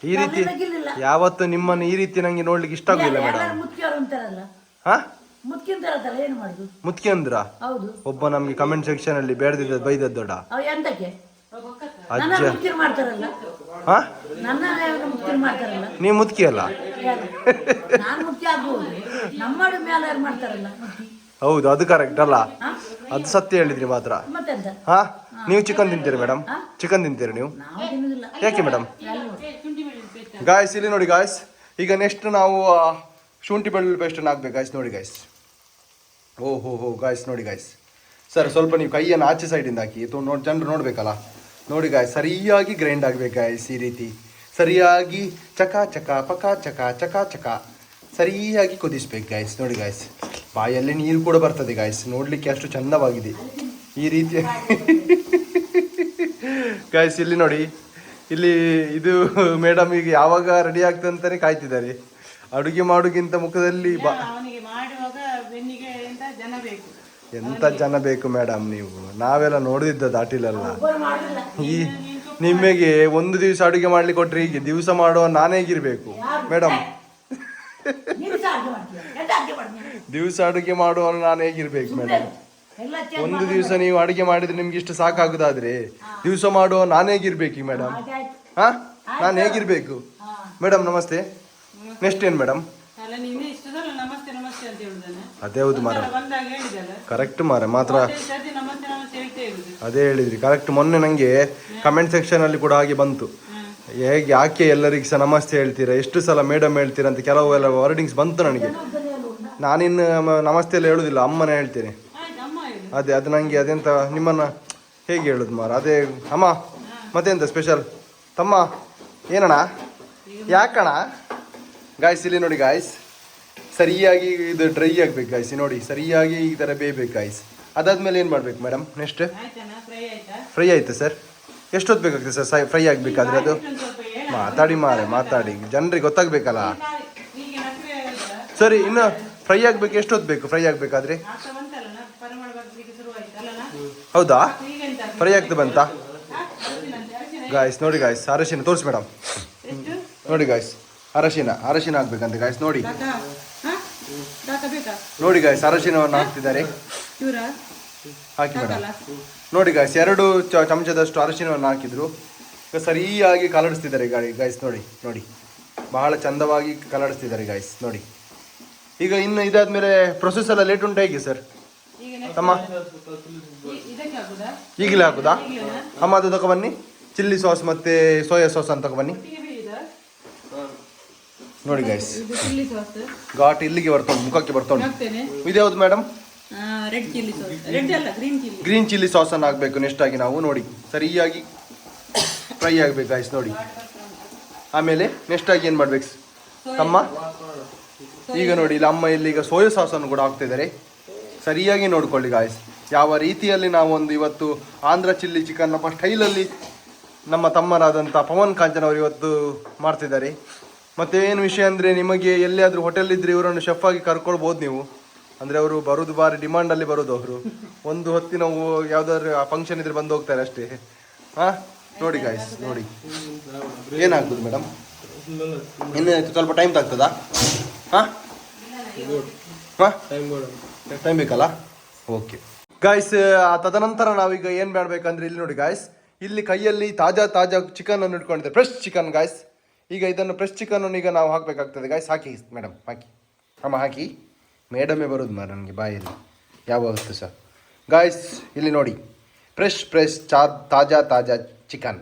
ಈ ರೀತಿ ಯಾವತ್ತು ನಿಮ್ಮನ್ನು ಈ ರೀತಿ ನಂಗೆ ನೋಡ್ಲಿಕ್ಕೆ ಇಷ್ಟ ಆಗುದಿಲ್ಲ ಮೇಡಮ್ ಮುತ್ಕಿಯವರು ಅಂತಾರಲ್ಲ ಹಾ ಮುತ್ಕಿಂತಾರಲ್ಲ ಏನು ಮಾಡುದು ಮುತ್ಕಿ ಅಂದ್ರ ಹೌದು ಒಬ್ಬ ನಮ್ಗೆ ಕಮೆಂಟ್ ಸೆಕ್ಷನ್ ಅಲ್ಲಿ ಬೇಡದಿದ್ದ ಬೈದದ್ ದೊಡ್ಡ ಅವ್ ಎಂತಕ್ಕೆ ನನ್ನ ಅಜ್ಜ ಮುತ್ಕಿರ್ ಮಾಡ್ತಾರಲ್ಲ ಹಾ ನನ್ನ ಮುತ್ಕಿರ್ ಮಾಡ್ತಾರಲ್ಲ ನೀವು ಮುತ್ಕಿ ಅಲ್ಲ ಯಾರು? ನಾನ್ ಮುತ್ಕಿ ಆಗ್ಬೋದು ನಮ್ಮ ಮೇಲೆ ಯಾರು ಮಾಡ್ತಾರಲ್ಲ ಮುತ್ಕಿ ಹೌದು ಅದು ಕರೆಕ್ಟ್ ಅಲ್ಲ ಅದು ಸತ್ಯ ಹೇಳಿದ್ರಿ ಮಾತ್ರ ಮತ್ತೆಂತ ಹಾ ನೀವು ಚಿಕನ್ ತಿಂತೀರಿ ಮೇಡಮ್ ಚಿಕನ್ ತಿಂತೀರಿ ನೀವು ನಾವು ತಿನ್ನುದಿಲ್ಲ ಯಾಕೆ ಮೇಡಮ್ ಶುಂಠಿ ಬೆಳ್ಳುಳ್ಳಿ ಪೇಸ್ಟ್ ಗಾಯ್ಸ್ ಇಲ್ಲಿ ನೋಡಿ ಗಾಯ್ಸ್ ಈಗ ನೆಕ್ಸ್ಟ್ ನಾವು ಶುಂಠಿ ಬೆಳ್ಳುಳ್ಳಿ ಪೇಸ್ಟನ್ನು ಹಾಕ್ಬೇಕು ಗಾಯ್ಸ್ ನೋಡಿ ಗಾಯ್ಸ್ ಓಹೋ ಗಾಯ್ಸ್ ನೋಡಿ ಗಾಯ್ಸ್ ಸರ್ ಸ್ವಲ್ಪ ನೀವು ಕೈಯನ್ನು ಆಚೆ ಸೈಡಿಂದ ಹಾಕಿ ನೋಡಿ ಜನರು ನೋಡಬೇಕಲ್ಲ ನೋಡಿ ಗಾಯ್ಸ್ ಸರಿಯಾಗಿ ಗ್ರೈಂಡ್ ಆಗಬೇಕು ಗಾಯ್ಸ್ ಈ ರೀತಿ ಸರಿಯಾಗಿ ಚಕ ಚಕ ಪಕ ಚಕ ಚಕ ಚಕ ಸರಿಯಾಗಿ ಕುದಿಸ್ಬೇಕು ಗಾಯ್ಸ್ ನೋಡಿ ಗಾಯ್ಸ್ ಬಾಯಲ್ಲಿ ನೀರು ಕೂಡ ಬರ್ತದೆ ಗಾಯ್ಸ್, ನೋಡ್ಲಿಕ್ಕೆ ಅಷ್ಟು ಚಂದವಾಗಿದೆ ಈ ರೀತಿ. ಗಾಯ್ಸ್ ಇಲ್ಲಿ ನೋಡಿ, ಇಲ್ಲಿ ಇದು ಮೇಡಮ್ ಈಗ ಯಾವಾಗ ರೆಡಿ ಆಗ್ತದೆ ಅಂತಾನೆ ಕಾಯ್ತಿದ್ದಾರೆ. ಅಡುಗೆ ಮಾಡೋಕ್ಕಿಂತ ಮುಖದಲ್ಲಿ ಅವನಿಗೆ ಮಾಡುವಾಗ ಬೆನ್ನಿಗೆ ಎಂತ ಜನ ಬೇಕು. ಎಂತ ಜನ ಬೇಕು ಮೇಡಮ್, ನೀವು ನಾವೆಲ್ಲ ನೋಡಿದ್ದ ದಾಟಿಲಲ್ಲ. ಈ ನಿಮಗೆ ಒಂದು ದಿವಸ ಅಡುಗೆ ಮಾಡ್ಲಿಕ್ಕೆ ಕೊಟ್ರೆ ಹೀಗೆ ದಿವಸ ಮಾಡುವ ನಾನೇ ಹೇಗಿರ್ಬೇಕು ಮೇಡಮ್? ದಿವಸ ಅಡುಗೆ ಮಾಡುವವನು ನಾನು ಹೇಗಿರ್ಬೇಕು ಮೇಡಮ್? ಒಂದು ದಿವಸ ನೀವು ಅಡುಗೆ ಮಾಡಿದ್ರೆ ನಿಮ್ಗೆ ಇಷ್ಟು ಸಾಕಾಗುದಾದ್ರೆ ದಿವಸ ಮಾಡುವ ನಾನು ಹೇಗಿರ್ಬೇಕು ಮೇಡಮ್? ಹಾ, ನಾನು ಹೇಗಿರ್ಬೇಕು ಮೇಡಮ್? ನಮಸ್ತೆ. ನೆಕ್ಸ್ಟ್ ಏನು ಮೇಡಮ್? ಅಲ್ಲ ನೀನೇ ಇಷ್ಟದಲ್ಲ ನಮಸ್ತೆ ನಮಸ್ತೆ ಅಂತ ಹೇಳುದಾನೆ. ಅದೇ ಹೌದು ಮಾರ, ಬಂದಾಗ ಹೇಳಿದಲ್ಲ ಕರೆಕ್ಟ್ ಮಾರ ಮಾತ್ರ ನಮಸ್ತೆ ನಮಸ್ತೆ ಹೇಳ್ತಾ ಇರುದು. ಅದೇ ಹೇಳಿದ್ರಿ ಕರೆಕ್ಟ್. ಮೊನ್ನೆ ನನಗೆ ಕಮೆಂಟ್ ಸೆಕ್ಷನ್ ಅಲ್ಲಿ ಕೂಡ ಹಾಗೆ ಬಂತು, ಹೇಗೆ ಯಾಕೆ ಎಲ್ಲರಿಗೂ ಸಹ ನಮಸ್ತೆ ಹೇಳ್ತೀರಾ, ಎಷ್ಟು ಸಲ ಮೇಡಮ್ ಹೇಳ್ತೀರಾ ಅಂತ ಕೆಲವು ಎಲ್ಲ ವರ್ಡಿಂಗ್ಸ್ ಬಂತು ನನಗೆ. ನಾನಿನ್ನು ನಮಸ್ತೆ ಎಲ್ಲ ಹೇಳುದಿಲ್ಲ, ಅಮ್ಮನೇ ಹೇಳ್ತೇನೆ. ಆಯ್ತು ಅಮ್ಮ ಹೇಳು. ಅದೇ ಅದು ನನಗೆ ಅದೆಂತ ನಿಮ್ಮನ್ನ ಹೇಗೆ ಹೇಳುದು ಮಾರ. ಅದೇ ಅಮ್ಮ ಮತ್ತೆಂತ ಸ್ಪೆಷಲ್ ತಮ್ಮ ಏನಣ್ಣ ಯಾಕಣ್ಣ? ಗಾಯ್ಸ್ ಇಲ್ಲಿ ನೋಡಿ ಗಾಯ್ಸ್, ಸರಿಯಾಗಿ ಇದು ಡ್ರೈ ಆಗ್ಬೇಕು ಗಾಯ್ಸ್. ನೋಡಿ ಸರಿಯಾಗಿ ಈ ಥರ ಬೇಯಬೇಕು ಗಾಯ್ಸ್. ಅದಾದ್ಮೇಲೆ ಏನು ಮಾಡ್ಬೇಕು ಮೇಡಮ್ ನೆಕ್ಸ್ಟ್? ಆಯ್ತಣ್ಣ ಫ್ರೈ ಆಯ್ತಾ? ಫ್ರೈ ಆಯ್ತು ಸರ್. ಎಷ್ಟೊತ್ತು ಬೇಕಾಗ್ತದೆ ಸರ್ ಫ್ರೈ ಆಗಬೇಕಾದ್ರೆ? ಅದು ಇನ್ನೊಂದ್ ಸ್ವಲ್ಪ ಹೇಳು. ಮಾತಾಡಿ ಮಾರೆ ಮಾತಾಡಿ, ಜನರಿಗೆ ಗೊತ್ತಾಗಬೇಕಲ್ಲ. ಈಗ ನಕ್ರೆ ಆಯ್ತಾ? ಸರಿ, ಇನ್ನು ಫ್ರೈ ಆಗಬೇಕು ಎಷ್ಟೊತ್ತು ಬೇಕು ಫ್ರೈ ಆಗಬೇಕಾದ್ರೆ? ಆಗ್ತಾ ಬಂತಲ್ಲ ಪರಿಮಳ ಬರ್ಲಿಕ್ಕೆ ಶುರು ಆಯ್ತಲ್ಲ. ಹೌದಾ, ಈಗ ಎಂತ ಫ್ರೈ ಆಗ್ತಾ ಬಂತಾ ಅರಸಿನ ಗಾಯ್ಸ್? ನೋಡಿ ಗಾಯ್ಸ್, ಅರಶಿನ ತೋರಿಸಿ ಮೇಡಮ್. ಎಷ್ಟು ನೋಡಿ ಗಾಯ್ಸ್, ಅರಶಿನ ಆಗ್ಬೇಕಂತೆ ಗಾಯ್ಸ್. ನೋಡಿ ಬೇಕಾ ನೋಡಿ ಗಾಯ್ಸ್, ಅರಶಿನವನ್ನು ಹಾಕ್ತಿದ್ದಾರೆ. ಚೂರ ಹಾಕಿ ಮೇಡಮ್. ನೋಡಿ ಗಾಯ್ಸ್, 2 ಚಮಚದಷ್ಟು ಅರಶಿನವನ್ನು ಹಾಕಿದ್ರು. ಈಗ ಸರಿಯಾಗಿ ಕಲಡಿಸ್ತಿದ್ದಾರೆ ಗಾಯ್ಸ್. ನೋಡಿ ನೋಡಿ ಬಹಳ ಚಂದವಾಗಿ ಕಲಡಿಸ್ತಿದ್ದಾರೆ ಗಾಯ್ಸ್. ನೋಡಿ ಈಗ ಇನ್ನು ಇದಾದ್ಮೇಲೆ ಪ್ರೊಸೆಸ್ ಎಲ್ಲ ಲೇಟ್ ಉಂಟು ಹೇಗೆ ಸರ್? ಈಗ ತಮ್ಮ ಇದಕ್ಕೆ ಹಾಕುದಾ? ಈಗಲೇ ಹಾಕುದಾ? ಅಮ್ಮ ಅದು ತಗೊಬನ್ನಿ, ಚಿಲ್ಲಿ ಸಾಸ್ ಮತ್ತೆ ಸೋಯಾ ಸಾಸ್ ಅಂತ ತಗೊಬನ್ನಿ. ಒಟ್ಟಿಗೆ ಬೇಯಿದಾ? ನೋಡಿ ಗಾಯ್ಸ್, ಇದು ಚಿಲ್ಲಿ ಸಾಸ್ ಘಾಟ್ ಇಲ್ಲಿಗೆ ಬರ್ತೋಣ, ಮುಖಕ್ಕೆ ಬರ್ತೋಣ. ಹಾಕ್ತೇನೆ. ಇದ್ಯಾವುದು madam? Red chilli sauce. Red ಅಲ್ಲ, green chilli. Green chilli sauce ಅನ್ನು ಹಾಕಬೇಕು ನೆಕ್ಸ್ಟ್ ಆಗಿ ನಾವು. ನೋಡಿ ಸರಿಯಾಗಿ ಫ್ರೈ ಆಗ್ಬೇಕು ಗಾಯ್ಸ್. ನೋಡಿ ಆಮೇಲೆ ನೆಕ್ಸ್ಟ್ ಆಗಿ ಏನು ಮಾಡ್ಬೇಕು ತಮ್ಮ? ಈಗ ನೋಡಿ ಇಲ್ಲಿ ಅಮ್ಮ ಇಲ್ಲಿ ಈಗ ಸೋಯಾ ಸಾಸನ್ನು ಕೂಡ ಹಾಕ್ತಿದ್ದಾರೆ. ಸರಿಯಾಗಿ ನೋಡ್ಕೊಳ್ಳಿ ಗಾಯ್ಸ್, ಯಾವ ರೀತಿಯಲ್ಲಿ ನಾವು ಒಂದು ಇವತ್ತು ಆಂಧ್ರ ಚಿಲ್ಲಿ ಚಿಕನ್ ನಮ್ಮ ಸ್ಟೈಲಲ್ಲಿ ನಮ್ಮ ತಮ್ಮರಾದಂಥ ಪವನ್ ಕಾಂಚನ್ ಅವರು ಇವತ್ತು ಮಾಡ್ತಿದ್ದಾರೆ. ಮತ್ತು ಏನು ವಿಷಯ ಅಂದರೆ, ನಿಮಗೆ ಎಲ್ಲಿಯಾದರೂ ಹೋಟೆಲ್ ಇದ್ದರೆ ಇವರನ್ನು ಶೆಫ್ ಆಗಿ ಕರ್ಕೊಳ್ಬೋದು ನೀವು. ಅಂದರೆ ಅವರು ಬರೋದು ಭಾರಿ ಡಿಮಾಂಡಲ್ಲಿ ಬರೋದು. ಅವರು ಒಂದು ಹೊತ್ತಿನ ಯಾವುದಾದ್ರು ಫಂಕ್ಷನ್ ಇದ್ರೆ ಬಂದು ಹೋಗ್ತಾರೆ ಅಷ್ಟೇ. ಹಾಂ ನೋಡಿ ಗಾಯ್ಸ್, ನೋಡಿ ಏನಾಗ್ತದೆ ಮೇಡಮ್? ಇನ್ನು ಸ್ವಲ್ಪ ಟೈಮ್ ತಾಗ್ತದಾ? ಹಾಂ ಹಾಂ ಟೈಮ್ ಬೇಕಲ್ಲ? ಓಕೆ ಗಾಯ್ಸ್, ತದನಂತರ ನಾವೀಗ ಏನು ಮಾಡಬೇಕಂದ್ರೆ ಇಲ್ಲಿ ನೋಡಿ ಗಾಯ್ಸ್, ಇಲ್ಲಿ ಕೈಯಲ್ಲಿ ತಾಜಾ ಚಿಕನ್ ಅನ್ನು ಇಟ್ಕೊಂಡಿದ್ದೆ, ಫ್ರೆಶ್ ಚಿಕನ್ ಗಾಯ್ಸ್. ಈಗ ಇದನ್ನು ಫ್ರೆಶ್ ಚಿಕನ್ ಈಗ ನಾವು ಹಾಕಬೇಕಾಗ್ತದೆ ಗಾಯ್ಸ್. ಹಾಕಿ ಮೇಡಮ್, ಹಾಕಿ ಅಮ್ಮ, ಹಾಕಿ. ಮೇಡಮೇ ಬರೋದು ಮಾರ ನನಗೆ ಬಾಯಲ್ಲಿ ಯಾವತ್ತು ಸಹ. ಗಾಯ್ಸ್ ಇಲ್ಲಿ ನೋಡಿ, ಫ್ರೆಶ್ ತಾಜಾ ಚಿಕನ್,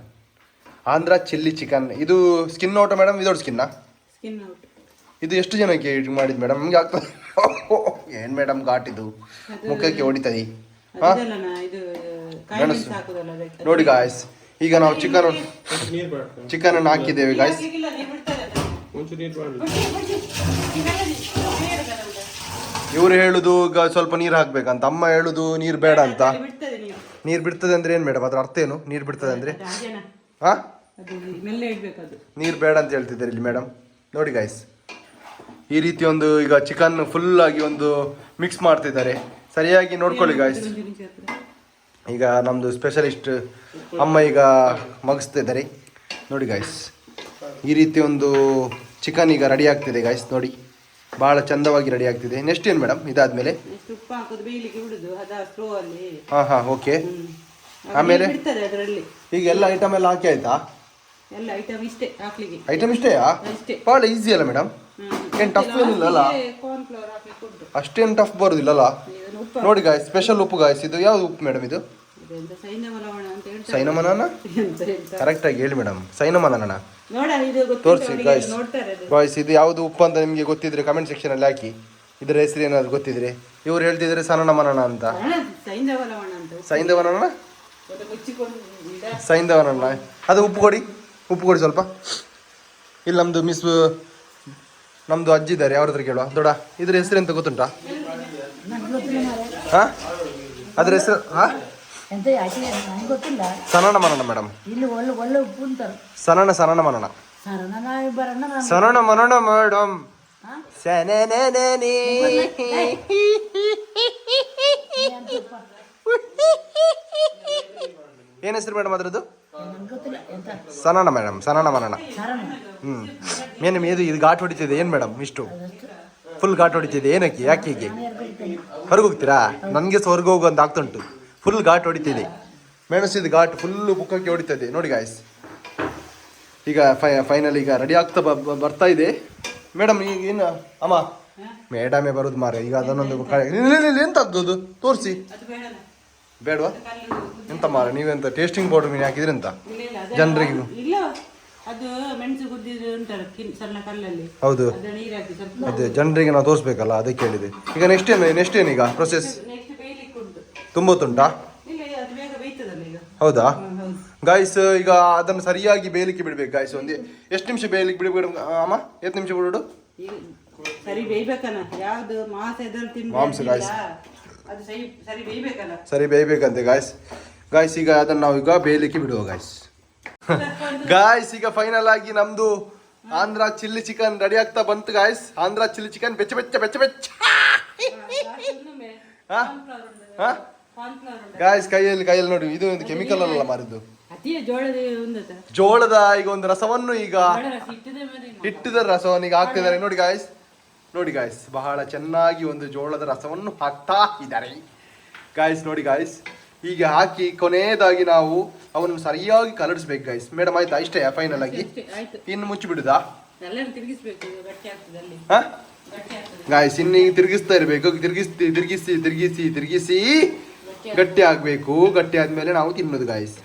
ಆಂಧ್ರ ಚಿಲ್ಲಿ ಚಿಕನ್. ಇದು ಸ್ಕಿನ್ ಔಟ ಮೇಡಮ್? ಇದೊಡ್ ಸ್ಕಿನ್ನಾ? Skin out. ಇದು ಎಷ್ಟು ಜನಕ್ಕೆ ಮಾಡಿದ್ದು ಮೇಡಮ್? ನಿಮಗೆ ಆಗ್ತದೆ? ಏನು ಮೇಡಮ್ ಘಾಟಿದು ಮುಖಕ್ಕೆ ಹೊಡಿತದೆ. ಹಾಂ ಇದು ಮೆಣಸು. ಹಾಕುದಲ್ಲ ಅದಕ್ಕೆ. ನೋಡಿ ಗಾಯ್ಸ್, ಈಗ ನಾವು ಚಿಕನ್ ಅನ್ನು ಹಾಕಿದ್ದೇವೆ ಗಾಯ್ಸ್. ಇಲ್ಲ, ನೀರು ಬಿಡ್ತದೆ ಅದು. ಒಂಚೂರು ನೀರು ಮಾಡಿ. ಇವರು ಹೇಳುದು ಸ್ವಲ್ಪ ನೀರು ಹಾಕ್ಬೇಕಂತ, ಅಮ್ಮ ಹೇಳುದು ನೀರು ಬೇಡ ಅಂತ. ಬಿಡ್ತದೆ ನೀರು. ನೀರು ಬಿಡ್ತದೆ ಅಂದ್ರೆ ಏನು ಮೇಡಮ್? ಅದ್ರ ಅರ್ಥ ಏನು ನೀರು ಬಿಡ್ತದೆ ಅಂದ್ರೆ? ಹಾಗೇನಾ? ಹಾಂ, ಅದು ಮೆಲ್ಲ ಇಡ್ಬೇಕು ಅದು. ನೀರು ಬೇಡ ಅಂತ ಹೇಳ್ತಿದ್ದಾರೆ ಇಲ್ಲಿ ಮೇಡಮ್. ನೋಡಿ ಗಾಯ್ಸ್, ಈ ರೀತಿ ಒಂದು ಈಗ ಚಿಕನ್ ಫುಲ್ ಆಗಿ ಒಂದು ಮಿಕ್ಸ್ ಮಾಡ್ತಿದ್ದಾರೆ. ಸರಿಯಾಗಿ ನೋಡ್ಕೊಳ್ಳಿ ಗಾಯ್ಸ್. ಈಗ ನಮ್ಮದು ಸ್ಪೆಷಲಿಸ್ಟ್ ಅಮ್ಮ ಈಗ ಮಗಿಸ್ತಿದ್ದಾರೆ. ನೋಡಿ ಗಾಯ್ಸ್, ಈ ರೀತಿ ಒಂದು ಚಿಕನ್ ಈಗ ರೆಡಿ ಆಗ್ತಿದೆ ಗಾಯ್ಸ್. ನೋಡಿ ಭಾಳ ಚಂದವಾಗಿ ರೆಡಿ ಆಗ್ತಿದೆ. ನೆಕ್ಸ್ಟ್ ಏನು ಮೇಡಮ್ ಇದಾದ್ಮೇಲೆ? ಎಷ್ಟು ಉಪ್ಪು ಹಾಕೋದು, ಬೇಯಲಿಕ್ಕೆ ಬಿಡುದು ಅದ ಸ್ಲೋ ಅಲ್ಲಿ. ಹಾಂ ಓಕೆ. ಆಮೇಲೆ ಬಿಡ್ತದೆ ಅದರಲ್ಲಿ. ಈಗ ಎಲ್ಲ ಐಟಮ್ ಎಲ್ಲ ಹಾಕಿ ಆಯ್ತಾ? ಎಲ್ಲ ಐಟಮ್ ಇಷ್ಟೇ ಹಾಕ್ಲಿಕ್ಕೆ. ಐಟಮ್ ಇಷ್ಟೇಯಾ? ಇಷ್ಟೇ. ಭಾಳ ಈಸಿ ಅಲ್ಲ ಮೇಡಮ್? ಏನು ಟಫ್ ಏನಿಲ್ಲಲ್ಲ? ಕಾರ್ನ್ ಫ್ಲವರ್ ಹಾಕ್ಲಿಕ್ಕೆ ಉಂಟು. ಅಷ್ಟೇನು ಟಫ್ ಬರೋದಿಲ್ಲಲ್ಲ? ಇದನ್ನು ಉಪ್ಪು ನೋಡಿ ಗಾಯ್ಸ್, ಸ್ಪೆಷಲ್ ಉಪ್ಪು ಗಾಯ್ಸ್. ಇದು ಯಾವ್ದು ಉಪ್ಪು ಮೇಡಮ್? ಇದು ಇದೆಂತ ಸೈನಮಲವಣ ಅಂತ ಹೇಳ್ತಾರೆ. ಸೈನಮನನ? ಎಂತ ಕರೆಕ್ಟಾಗಿ ಹೇಳಿ ಮೇಡಮ್. ಸೈನಮನನ ನೋಡ, ಇದು ತೋರಿಸಿ ಗಾಯ್ಸ್. ನೋಡ್ತಾರೆ ಅದು. ಗಾಯ್ಸ್, ಇದು ಯಾವುದು ಉಪ್ಪು ಅಂತ ನಿಮಗೆ ಗೊತ್ತಿದ್ರೆ ಕಮೆಂಟ್ ಸೆಕ್ಷನಲ್ಲಿ ಹಾಕಿ. ಇದರ ಹೆಸರು ಏನಾದ್ರು ಗೊತ್ತಿದ್ರೆ. ಇವ್ರು ಹೇಳ್ತಿದ್ರೆ ಸನನಮನನ ಅಂತ. ಸೈಂಧವಲವಣ ಅಂತ. ಸೈಂಧವನನ? ಅದು ಮುಚ್ಚಿಕೊಂಡು ಇಡ. ಸೈಂಧವನನ. ಅದು ಉಪ್ಪು ಕೊಡಿ ಸ್ವಲ್ಪ. ಇಲ್ಲಿ ನಮ್ಮದು ಅಜ್ಜಿ ಇದ್ದಾರೆ, ಅವ್ರ ಹತ್ರ ಕೇಳುವ. ದೊಡ್ಡ ಇದ್ರ ಹೆಸರು ಎಂತ ಗೊತ್ತುಂಟಾ? ನನಗೆ ಗೊತ್ತಿಲ್ಲ ಮಾರೆ. ಹಾ ಅದ್ರ ಹೆಸರು ಹಾ ಎಂತ ಆಚೆ ನನಗೆ ಗೊತ್ತಿಲ್ಲ. ಸನನ ಮನನ ಮೇಡಮ್. ಇಲ್ಲಿ ಒಳ್ಳೆ ಒಳ್ಳೆ ಉಪ್ಪು ಅಂತಾರೆ. ಸನನ ಮನನ. ಸರ್ ನನ್ನ ಇಬ್ಬರನ್ನ ನಾನು ಸನನ ಮನನ ಮೇಡಮ್. ಹಾ? ಸನನನನಿ. ಎಂತಪ್ಪ? ಏನ್ ಹೆಸರು ಮೇಡಮ್ ಅದ್ರದ್ದು? ನನಗೆ ಗೊತ್ತಿಲ್ಲ ಎಂತ ಸನನ ಮೇಡಮ್, ಸನನ ಮನನ. ಸರಣ ಮೇಡಮ್ ಇದು ಘಾಟ್ ಹೊಡಿತಿದೆ ಏನು ಮೇಡಮ್ ಇಷ್ಟು ಅದಷ್ಟು ಫುಲ್ ಘಾಟ್ ಹೊಡಿತಿದೆ ಏನಕ್ಕೆ ಯಾಕೆ ಹೀಗೆ ನಾನು ಯಾರು ಗೊತ್ತೇನೆ. ಹೊರಗೆ ಹೋಗ್ತೀರಾ? ನನಗೆ ಸಹ ಹೊರಗೆ ಹೋಗು ಅಂತ ಆಗ್ತುಂಟು. ಫುಲ್ ಘಾಟ್ ಹೊಡಿತಿದೆ ಮೆಣಸಿದ ಘಾಟ್ ಫುಲ್ಲು ಬುಕ್ಕಕ್ಕೆ ಹೊಡಿತದೆ ನೋಡಿ ಗಾಯ್ಸ್. ಈಗ ಫೈನಲ್ ಈಗ ರೆಡಿ ಆಗ್ತಾ ಬರ್ತಾ ಇದೆ ಮೇಡಮ್. ಈಗ ಏನು ಅಮ್ಮ ಮೇಡಮೇ ಬರೋದು ಮಾರೆ. ಈಗ ಅದನ್ನೊಂದು ಎಂತ ಆಗ್ತದು ತೋರಿಸಿ. ಅದು ಬೇಡನ ಬೇಡವಾ? ಕಲ್ಲು ಎಂತ ಮಾರೆ ನೀವೆಂತ ಟೇಸ್ಟಿಂಗ್ ಪೌಡರ್ ಮೀನು ಹಾಕಿದ್ರಿ ಅಂತ ಇಲ್ಲ ಇಲ್ಲ ಅದೆಲ್ಲ- ಜನರಿಗೆ? ಇಲ್ಲ ಅದು ಮೆಣಸು ಗುದ್ದಿದ್ದು ಉಂಟಲ್ಲ ಸಣ್ಣ ಕಲ್ಲಲ್ಲಿ ಹೌದು ಅದು ನೀರು ಹಾಕಿ ಸ್ವಲ್ಪ ಅದೇ ಜನರಿಗೆ ನಾವು ತೋರಿಸ್ಬೇಕಲ್ಲ ಅದಕ್ಕೆ ಹೇಳಿದೆ. ಈಗ ನೆಕ್ಸ್ಟ್ ಏನು ಈಗ ಪ್ರೊಸೆಸ್ ನೆಕ್ಸ್ಟ್ ಬೇಯಲಿಕ್ಕೆ ಉಂಟು. ತುಂಬ ಹೊತ್ತುಂಟಾ? ಇಲ್ಲ ಅದು ಬೇಗ ಬೇಯ್ತದಲ್ಲ ಈಗ. ಹೌದಾ ಹೌದು. ಗಾಯ್ಸ್ ಈಗ ಅದನ್ನು ಸರಿಯಾಗಿ ಬೇಯಲಿಕ್ಕೆ ಬಿಡ್ಬೇಕು ಗಾಯ್ಸ್. ಒಂದು ಎಷ್ಟು ನಿಮಿಷ ಬೇಯಲಿಕ್ಕೆ ಬಿಡಬೇಕು ಅಮ್ಮ? ಎಷ್ಟು ನಿಮಿಷ ಬಿಡು? ಈಗ ಸರಿ ಬೇಯ್ಬೇಕನ ಯಾವ್ದು ಮಾಂಸ ಇದ್ರಲ್ಲಿ ತಿಂದ್ರೆ ಮಾಂಸ guys. ಅದು ಸರಿ ಬೇಯ್ಬೇಕಲ್ಲ. ಸರಿ ಬೇಯಬೇಕಂತೆ ಗಾಯ್ಸ್ ಈಗ ಅದನ್ನು ನಾವು ಈಗ ಬೇಯಲಿಕ್ಕೆ ಬಿಡುವ ಗಾಯ್ಸ್ ಈಗ ಫೈನಲ್ ಆಗಿ ನಮ್ದು ಆಂಧ್ರ ಚಿಲ್ಲಿ ಚಿಕನ್ ರೆಡಿ ಆಗ್ತಾ ಬಂತು ಗಾಯ್ಸ್. ಆಂಧ್ರ ಚಿಲ್ಲಿ ಚಿಕನ್ ಬೆಚ್ಚ ಇನ್ನೊಮ್ಮೆ ಹಾ? ಹಾ? ಕಾರ್ನ್ಫ್ಲವರ್ ಉಂಟು. ಗಾಯ್ಸ್ ಕೈಯಲ್ಲಿ ನೋಡಿ ಇದು ಒಂದು ಕೆಮಿಕಲ್ ಅಲ್ಲ ಮಾರಿದ್ದು. ಅತಿ ಜೋಳದ ಒಂದತ ಜೋಳದ ಈಗ ಒಂದು ರಸವನ್ನು ಈಗ ಜೋಳ ರಸ ಇಟ್ಟದೆ ಮೇಲೆ ಹಿಟ್ಟಿದ ರಸವನ್ನು ಈಗ ಹಾಕ್ತಿದ್ದಾರೆ ನೋಡಿ ಗಾಯ್ಸ್ ಬಹಳ ಚೆನ್ನಾಗಿ ಒಂದು ಜೋಳದ ರಸವನ್ನು ಹಾಕ್ತಾ ಇದ್ದಾರೆ ನೋಡಿ ಗಾಯ್ಸ್. ಹೀಗೆ ಹಾಕಿ ಕೊನೆಯದಾಗಿ ನಾವು ಅವನನ್ನು ಸರಿಯಾಗಿ ಕಲಡಿಸ್ಬೇಕು ಗಾಯ್ಸ್. ಮೇಡಮ್ ಆಯ್ತಾ ಇಷ್ಟೇ ಫೈನಲ್ ಆಗಿ? ಆಯ್ತು. ಇನ್ನು ಮುಚ್ಚಿ ಬಿಡುದಾ? ಎಲ್ಲರೂ ತಿರುಗಿಸ್ಬೇಕು ಈಗ ಗಟ್ಟಿ ಆಗ್ತದೆ ಅಲ್ಲಿ. ಹಾ ಗಟ್ಟಿ ಆಗ್ತದೆ. ಗಾಯ್ಸ್ ಇನ್ನು ಈಗ ತಿರುಗಿಸ್ತಾ ಇರಬೇಕು. ತಿರುಗಿಸಿ ಗಟ್ಟಿ ಆಗ್ಬೇಕು. ಗಟ್ಟಿ ಆದ್ಮೇಲೆ ನಾವು ತಿನ್ನೋದು ಗಾಯ್ಸ್.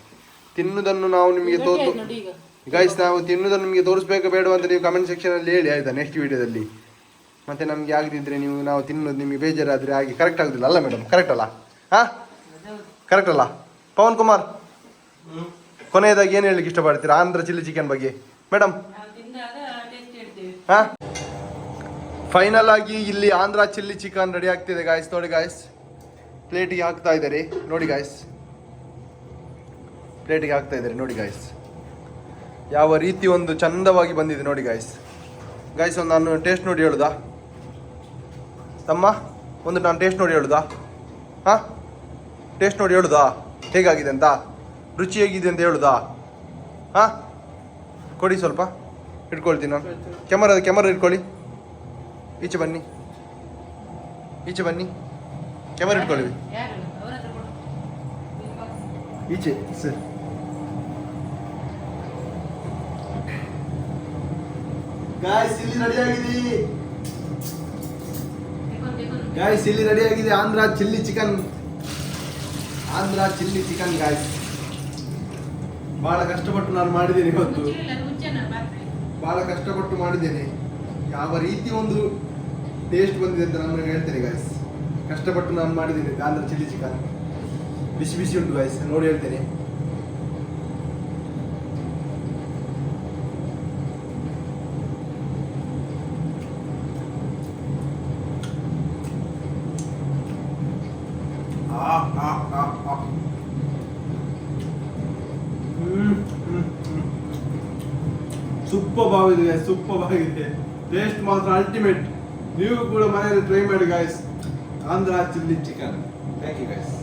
ತಿನ್ನುವುದನ್ನು ನಾವು ನಿಮಗೆ ಗಟ್ಟಿ ಆಯ್ತು ನೋಡಿ ಈಗ. ಗಾಯ್ಸ್ ನಾವು ತಿನ್ನುವುದನ್ನು ನಿಮಗೆ ತೋರಿಸ್ಬೇಕು ಬೇಡ ಅಂತ ನೀವು ಕಮೆಂಟ್ ಸೆಕ್ಷನ್ ಅಲ್ಲಿ ಹೇಳಿ ಆಯ್ತಾ ನೆಕ್ಸ್ಟ್ ವಿಡಿಯೋದಲ್ಲಿ. ಮತ್ತೆ ನಮ್ಗೆ ಆಗದಿದ್ರೆ ನಾವು ತಿನ್ನೋದು ನಿಮಗೆ ಬೇಜಾರಾದ್ರೆ ಹಾಗೆ ಕರೆಕ್ಟ್ ಆಗುದಿಲ್ಲ ಅಲ್ಲ ಮೇಡಮ್? ಕರೆಕ್ಟ್ ಅಲ್ಲ? ಹಾ ಕರೆಕ್ಟ್ ಅಲ್ಲ? ಪವನ್ ಕುಮಾರ್ ಕೊನೆಯದಾಗಿ ಏನು ಹೇಳಲಿಕ್ಕೆ ಇಷ್ಟಪಡ್ತೀರಾ ಆಂಧ್ರ ಚಿಲ್ಲಿ ಚಿಕನ್ ಬಗ್ಗೆ ಮೇಡಮ್? ನಾವು ತಿಂದಾಗ ಟೇಸ್ಟ್ ಹೇಳ್ತೇವೆ. ಹಾ ಫೈನಲ್ ಆಗಿ ಇಲ್ಲಿ ಆಂಧ್ರ ಚಿಲ್ಲಿ ಚಿಕನ್ ರೆಡಿ ಆಗ್ತಿದೆ ಗಾಯ್ಸ್. ನೋಡಿ ಗಾಯ್ಸ್ ಪ್ಲೇಟಿಗೆ ಹಾಕ್ತಾ ಇದ್ದಾರೆ ನೋಡಿ ಗಾಯ್ಸ್. ಪ್ಲೇಟಿಗೆ ಹಾಕ್ತಾ ಇದ್ದಾರೆ ನೋಡಿ ಗಾಯ್ಸ್. ಯಾವ ರೀತಿ ಒಂದು ಚಂದವಾಗಿ ಬಂದಿದೆ ನೋಡಿ ಗಾಯ್ಸ್. ಒಂದು ನಾನು ಟೇಸ್ಟ್ ನೋಡಿ ಹೇಳುದಾ ತಮ್ಮ? ನಾನು ಟೇಸ್ಟ್ ನೋಡಿ ಹೇಳುದಾ? ಹಾಂ ಟೇಸ್ಟ್ ನೋಡಿ ಹೇಳುದಾ ಹೇಗಾಗಿದೆ ಅಂತ? ರುಚಿ ಹೇಗಿದೆ ಅಂತ ಹೇಳುದಾ? ಹಾಂ ಕೊಡಿ ಸ್ವಲ್ಪ ಇಟ್ಕೊಳ್ತೀನಿ ನಾನು. ಕ್ಯಾಮರಾ ಇಟ್ಕೊಳ್ಳಿ. ಈಚೆ ಬನ್ನಿ ಕ್ಯಾಮರಾ ಇಟ್ಕೊಳ್ಳಿ. ಯಾರು ಅವರ ಹತ್ರ ಕೊಡು. ಈಚೆ ಸರ್. ಇಲ್ಲಿ ರೆಡಿ ಆಗಿದೆ ಆಂಧ್ರ ಚಿಲ್ಲಿ ಚಿಕನ್ ಗಾಯ್ಸ್. ಬಹಳ ಕಷ್ಟಪಟ್ಟು ನಾನು ಮಾಡಿದ್ದೇನೆ ಇವತ್ತು. ಬಹಳ ಕಷ್ಟಪಟ್ಟು ಮಾಡಿದ್ದೇನೆ. ಯಾವ ರೀತಿ ಒಂದು ಟೇಸ್ಟ್ ಬಂದಿದೆ ಅಂತ ನಾನು ಹೇಳ್ತೇನೆ ಗಾಯ್ಸ್. ಕಷ್ಟಪಟ್ಟು ನಾನು ಮಾಡಿದ್ದೇನೆ ಆಂಧ್ರ ಚಿಲ್ಲಿ ಚಿಕನ್. ಬಿಸಿ ಉಂಟು ಗಾಯ್ಸ್ ನೋಡಿ ಹೇಳ್ತೇನೆ. ಸೂಪರ್ ಆಗಿದೆ ಟೇಸ್ಟ್ ಮಾತ್ರ ಅಲ್ಟಿಮೇಟ್. ನೀವು ಕೂಡ ಮನೆಯಲ್ಲಿ ಟ್ರೈ ಮಾಡಿ guys Andhra chilli chicken. Thank you guys.